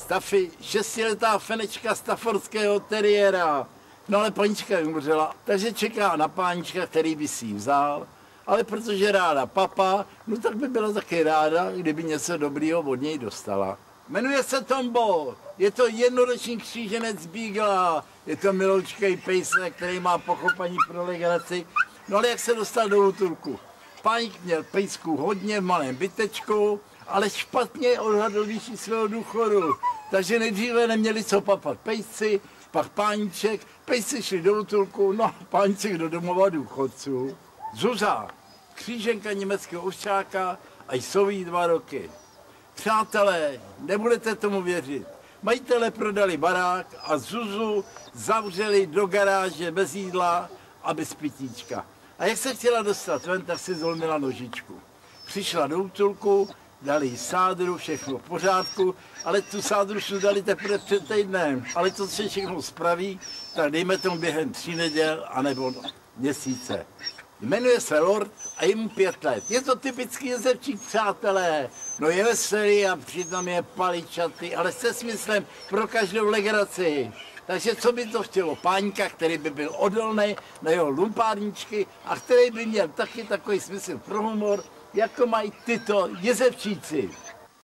Staffy, 6letá fenečka staffordského teriéra. No ale panička umřela, takže čeká na pánička, který by si ji vzal. Ale protože ráda papa, no tak by byla taky ráda, kdyby něco dobrýho od něj dostala. Jmenuje se Tombo, je to jednoroční kříženec Beagla, je to miloučkej pejsek, který má pochopení pro legraci. No ale jak se dostal do útulku? Páník měl pejsků hodně v malém bytečku, ale špatně odhadl výši svého důchodu. Takže nejdříve neměli co papat pejsci, pak páníček, pejsci šli do útulku, no a páníček do domova důchodců. Zuza, kříženka německého ovčáka a jsou jí 2 roky. Přátelé, nebudete tomu věřit. Majitelé prodali barák a Zuzu zavřeli do garáže bez jídla a bez pitíčka. A jak se chtěla dostat ven, tak si zlomila nožičku. Přišla do útulku, dali jí sádru, všechno v pořádku, ale tu sádru šli dali teprve před týdnem. Ale to se všechno spraví, tak dejme tomu během 3 neděl anebo měsíce. Jmenuje se Lord a je mu 5 let. Je to typický jezevčík, přátelé. No je veselý a přitom je paličatý, ale se smyslem pro každou legraci. Takže co by to chtělo? Páňka, který by byl odolný na jeho lumpárničky a který by měl taky takový smysl pro humor, jako mají tyto jezevčíci.